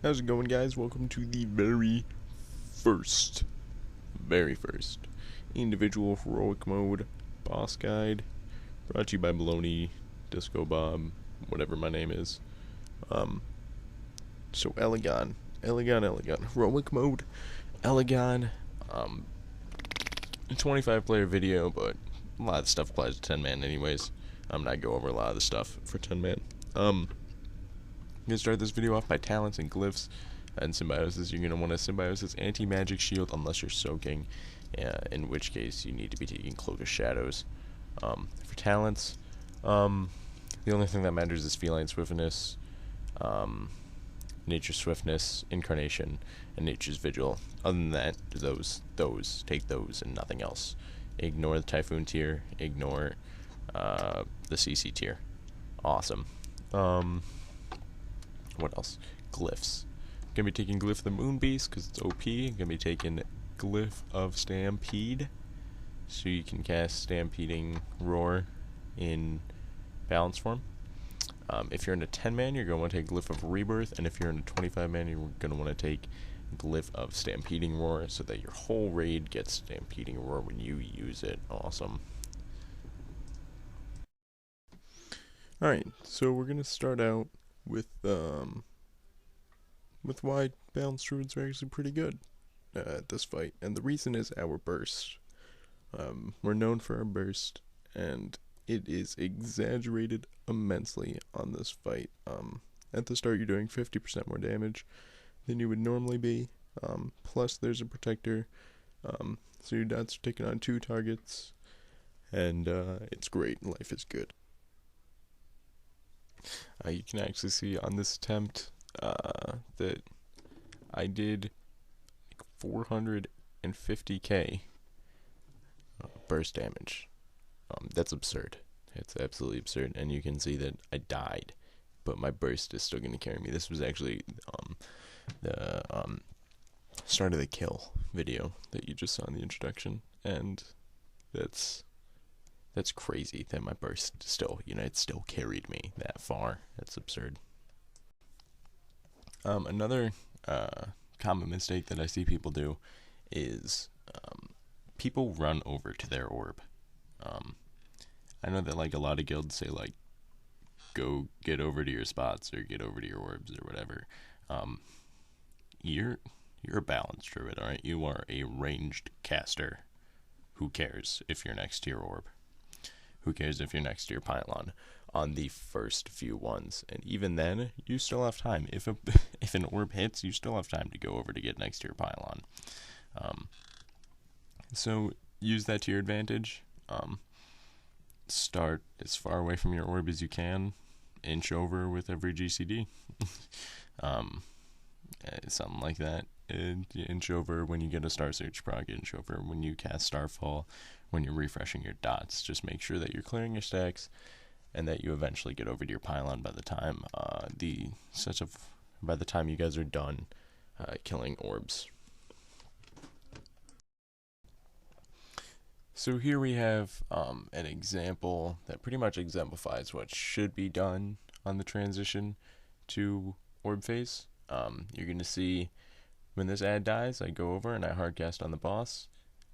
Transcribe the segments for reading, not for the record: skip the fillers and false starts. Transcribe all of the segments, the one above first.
How's it going, guys? Welcome to the very first individual heroic mode boss guide, brought to you by Baloney, Disco Bob, whatever my name is. So Elegon, heroic mode, Elegon. A 25 player video, but a lot of stuff applies to 10 man anyways. I'm not go over a lot of the stuff for 10 man. I'm gonna start this video off by talents and glyphs and symbiosis. You're gonna want a symbiosis anti-magic shield unless you're soaking, in which case you need to be taking Cloak of Shadows. For talents, the only thing that matters is feline swiftness, nature swiftness, incarnation, and nature's vigil. Other than that, take those and nothing else. Ignore the typhoon tier, ignore the CC tier. Awesome. What else? Glyphs. Gonna be taking Glyph of the Moon Beast because it's OP. Gonna be taking Glyph of Stampede, so you can cast Stampeding Roar in balance form. If you're in a 10 man, you're gonna want to take Glyph of Rebirth, and if you're in a 25 man, you're gonna want to take Glyph of Stampeding Roar, so that your whole raid gets Stampeding Roar when you use it. Awesome. Alright, so we're gonna start out with why balanced druids are actually pretty good at this fight, and the reason is our burst. We're known for our burst, and it is exaggerated immensely on this fight. At the start, you're doing 50% more damage than you would normally be. Plus, there's a protector, so your dots are taking on 2 targets, and it's great. Life is good. You can actually see on this attempt that I did like 450k burst damage. That's absurd. It's absolutely absurd, and you can see that I died, but my burst is still going to carry me. This was actually the start of the kill video that you just saw in the introduction, and that's crazy that my burst still, it still carried me that far. That's absurd. Another common mistake that I see people do is people run over to their orb. I know that like a lot of guilds say like go get over to your spots or get over to your orbs or whatever. You're a balanced druid, alright? You are a ranged caster. Who cares if you're next to your orb? Who cares if you're next to your pylon on the first few ones? And even then, you still have time. If an orb hits, you still have time to go over to get next to your pylon. So use that to your advantage. Start as far away from your orb as you can. Inch over with every GCD. Something like that. Inch over when you get a Star Search proc, inch over when you cast Starfall, when you're refreshing your dots. Just make sure that you're clearing your stacks and that you eventually get over to your pylon by the time by the time you guys are done killing orbs. So here we have an example that pretty much exemplifies what should be done on the transition to Orb Phase. You're going to see when this ad dies, I go over and I hardcast on the boss,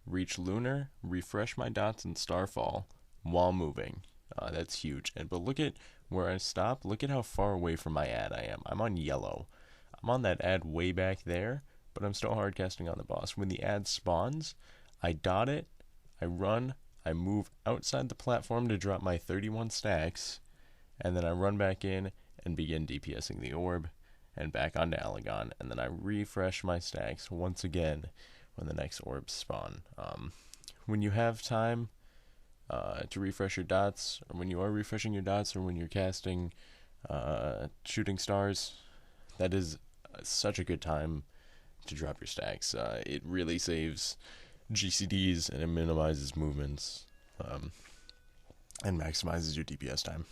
reach Lunar, refresh my dots in Starfall while moving. That's huge. But look at where I stop. Look at how far away from my ad I am. I'm on yellow. I'm on that ad way back there, but I'm still hardcasting on the boss. When the ad spawns, I dot it, I run, I move outside the platform to drop my 31 stacks, and then I run back in and begin DPSing the orb, and back onto Elegon, and then I refresh my stacks once again when the next orbs spawn. When you have time to refresh your dots, or when you are refreshing your dots, or when you're casting shooting stars, that is such a good time to drop your stacks. It really saves GCDs and it minimizes movements and maximizes your DPS time.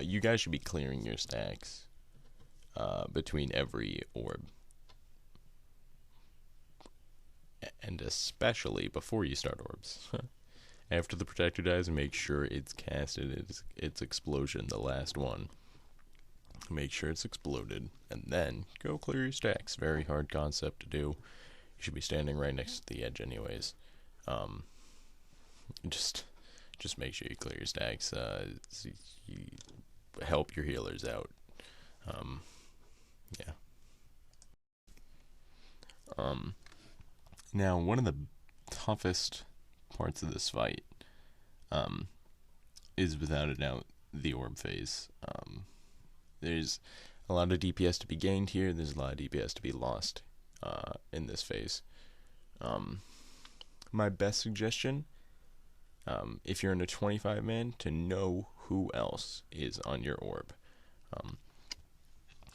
You guys should be clearing your stacks between every orb, and especially before you start orbs. After the protector dies, make sure it's casted, its explosion, the last one. make sure it's exploded, and then go clear your stacks. Very hard concept to do. You should be standing right next to the edge anyways. Just make sure you clear your stacks. So you help your healers out. Yeah. Now, one of the toughest parts of this fight is without a doubt the Orb Phase. There's a lot of DPS to be gained here. There's a lot of DPS to be lost in this phase. My best suggestion, if you're in a 25-man, to know who else is on your orb.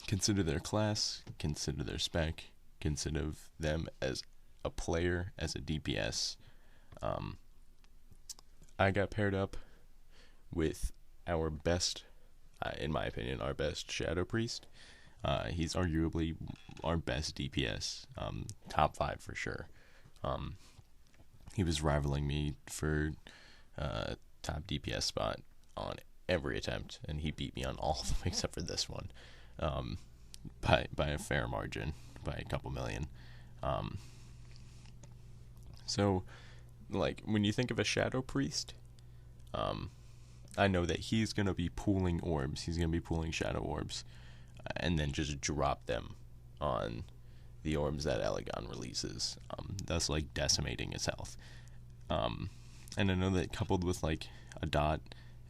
Consider their class, consider their spec, consider them as a player, as a DPS. I got paired up with our best, in my opinion, our best Shadow Priest. He's arguably our best DPS, top 5 for sure. He was rivaling me for top DPS spot on every attempt, and he beat me on all of them except for this one, by a fair margin, by a couple million. So, like, when you think of a Shadow Priest, I know that he's going to be pooling orbs. He's going to be pooling Shadow Orbs, and then just drop them on the orbs that Elegon releases, thus, like, decimating his health. And I know that coupled with, like, a dot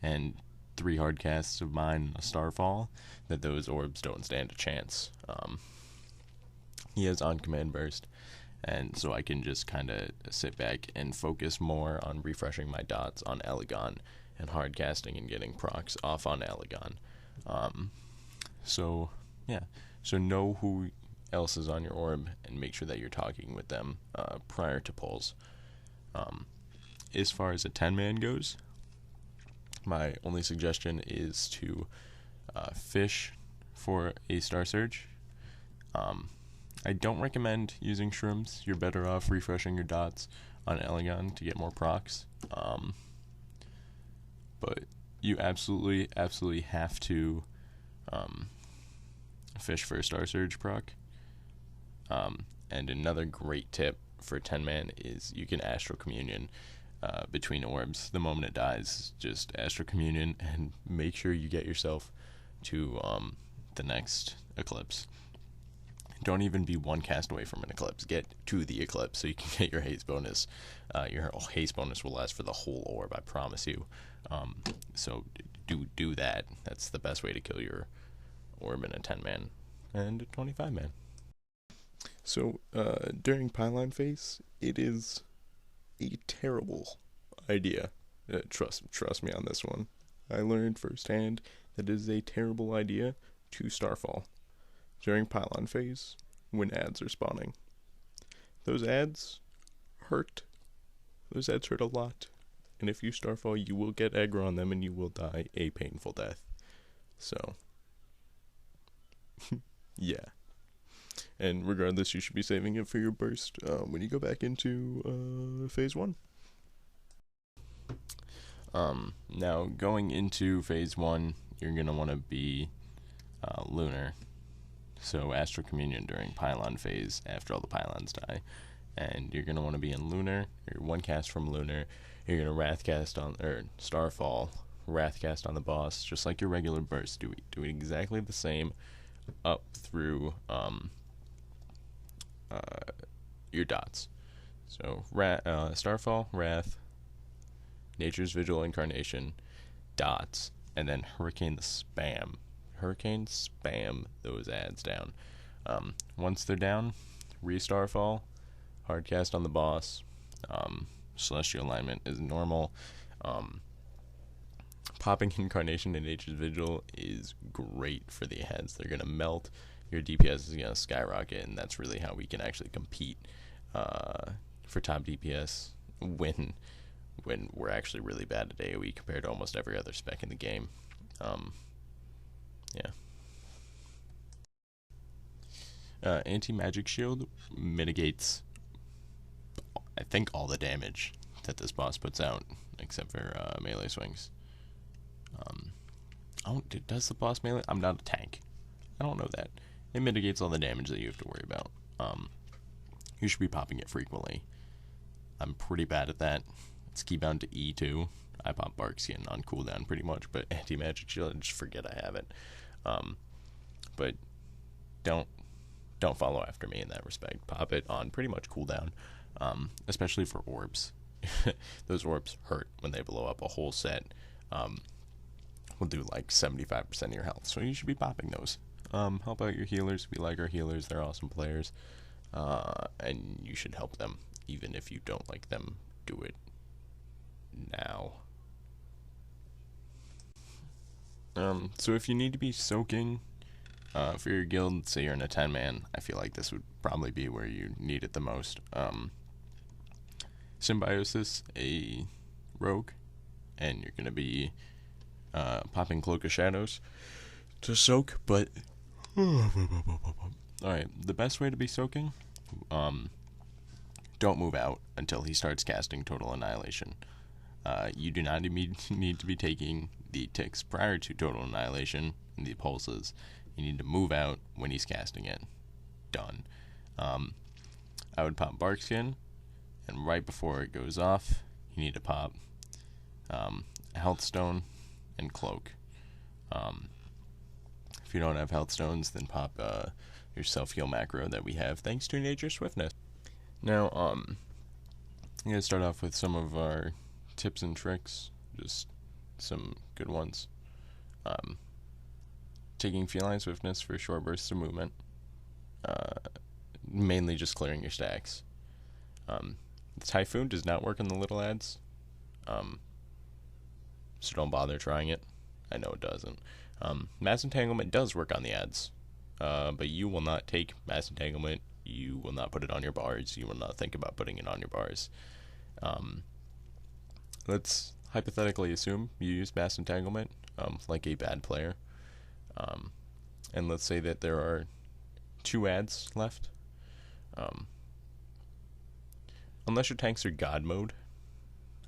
and 3 hard casts of mine and a Starfall, that those orbs don't stand a chance. He has on-command burst, and so I can just kind of sit back and focus more on refreshing my dots on Elegon and hard casting and getting procs off on Elegon. So know who else is on your orb and make sure that you're talking with them prior to pulls. As far as a 10-man goes, my only suggestion is to fish for a Star Surge. I don't recommend using shrooms. You're better off refreshing your dots on Elegon to get more procs. But you absolutely have to fish for a Star Surge proc. And another great tip for 10-man is you can Astral Communion between orbs. The moment it dies, just Astral Communion and make sure you get yourself to the next Eclipse. Don't even be one cast away from an Eclipse. Get to the Eclipse so you can get your haste bonus. Your haste bonus will last for the whole orb, I promise you. So do that. That's the best way to kill your orb in a 10-man and a 25-man. So during Pylon Phase, it is a terrible idea. Trust me on this one. I learned firsthand that it is a terrible idea to Starfall during Pylon Phase when ads are spawning. Those ads hurt. Those ads hurt a lot. And if you Starfall, you will get aggro on them and you will die a painful death. So, yeah. And regardless, you should be saving it for your burst when you go back into Phase 1. Now, going into Phase 1, you're going to want to be Lunar. So, Astral Communion during Pylon Phase after all the pylons die. And you're going to want to be in Lunar. You're one cast from Lunar. You're going to Wrathcast on, or Starfall, Wrathcast on the boss, just like your regular burst. Do it exactly the same up through your dots. So Starfall, Wrath, Nature's Vigil, Incarnation, dots, and then Hurricane spam those ads down. Once they're down, re-Starfall, hardcast on the boss, Celestial Alignment is normal. Popping Incarnation and Nature's Vigil is great for the heads. They're going to melt. Your DPS is going to skyrocket, and that's really how we can actually compete for top DPS when we're actually really bad at AoE compared to almost every other spec in the game. Anti-Magic Shield mitigates, I think, all the damage that this boss puts out, except for melee swings. Does the boss melee? I'm not a tank, I don't know that. It mitigates all the damage that you have to worry about. You should be popping it frequently. I'm pretty bad at that. It's keybound to E2. I pop Bark Skin on cooldown pretty much, but anti-magic shield, just forget I have it. But don't follow after me in that respect. Pop it on pretty much cooldown, especially for orbs. Those orbs hurt when they blow up. A whole set will do like 75% of your health, so you should be popping those. Help out your healers. We like our healers. They're awesome players, and you should help them even if you don't like them. Do it now. So if you need to be soaking for your guild, say you're in a 10-man, I feel like this would probably be where you need it the most. Symbiosis, a rogue, and you're going to be popping Cloak of Shadows to soak, but alright, the best way to be soaking, don't move out until he starts casting Total Annihilation. You do not need to be taking the ticks prior to Total Annihilation and the pulses. You need to move out when he's casting it. Done. I would pop Bark Skin, and right before it goes off, you need to pop Health Stone and Cloak. If you don't have Health Stones, then pop your self-heal macro that we have thanks to Nature Swiftness. Now, I'm going to start off with some of our tips and tricks, just some good ones. Taking Feline Swiftness for short bursts of movement, mainly just clearing your stacks. Typhoon does not work on the little ads, so don't bother trying it. I know it doesn't. Mass Entanglement does work on the ads, but you will not take Mass Entanglement. You will not put it on your bars. You will not think about putting it on your bars. Let's hypothetically assume you use Mass Entanglement like a bad player. And let's say that there are 2 ads left. Unless your tanks are God mode.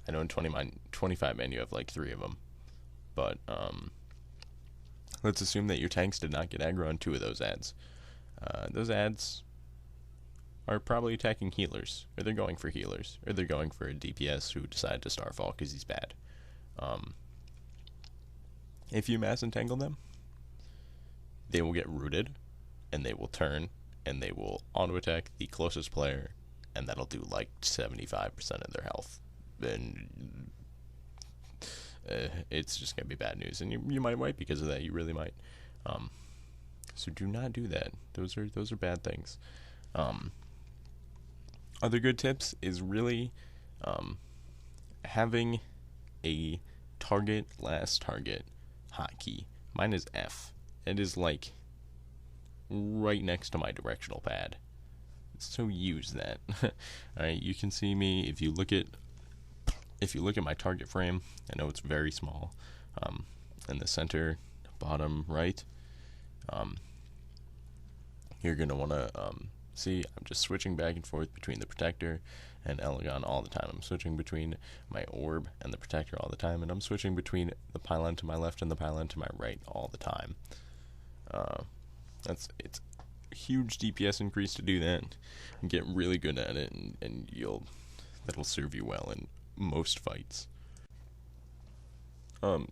I know in 25 man you have like 3 of them. But let's assume that your tanks did not get aggro on 2 of those ads. Those ads are probably attacking healers, or they're going for healers, or they're going for a DPS who decided to Starfall because he's bad. If you mass entangle them, they will get rooted, and they will turn, and they will auto-attack the closest player, and that'll do like 75% of their health. And it's just going to be bad news, and you might wipe because of that. You really might. So do not do that. Those are bad things. Other good tips is really having a target last target hotkey. Mine is F. It is like right next to my directional pad. So use that. Alright, you can see me if you look at my target frame. I know it's very small. In the center, bottom right. You're gonna wanna see, I'm just switching back and forth between the Protector and Elegon all the time. I'm switching between my Orb and the Protector all the time, and I'm switching between the pylon to my left and the pylon to my right all the time. It's a huge DPS increase to do that, and get really good at it, and that'll serve you well in most fights.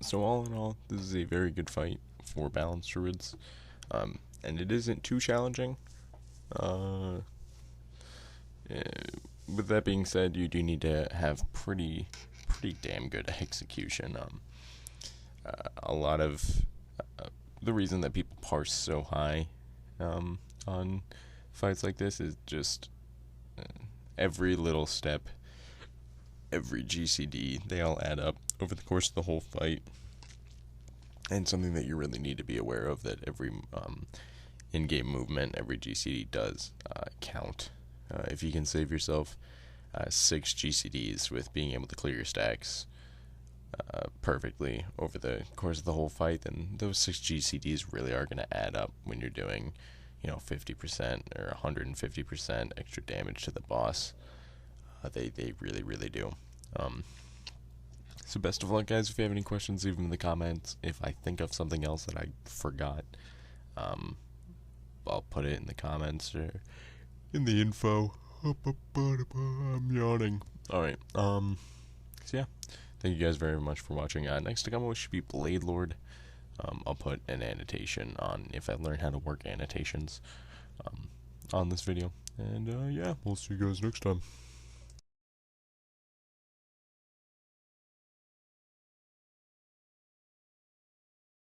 So all in all, this is a very good fight for balanced Druids, and it isn't too challenging. With that being said, you do need to have pretty damn good execution. A lot of the reason that people parse so high on fights like this is just every little step, every GCD, they all add up over the course of the whole fight, and something that you really need to be aware of, that every in-game movement, every GCD does count. If you can save yourself 6 GCDs with being able to clear your stacks perfectly over the course of the whole fight, then those 6 GCDs really are going to add up when you're doing 50% or 150% extra damage to the boss. They really do. So best of luck, guys. If you have any questions, leave them in the comments. If I think of something else that I forgot, I'll put it in the comments or in the info. I'm yawning. Alright, so yeah. Thank you guys very much for watching. Next to come should be Blade Lord. I'll put an annotation on if I learn how to work annotations on this video. And yeah, we'll see you guys next time.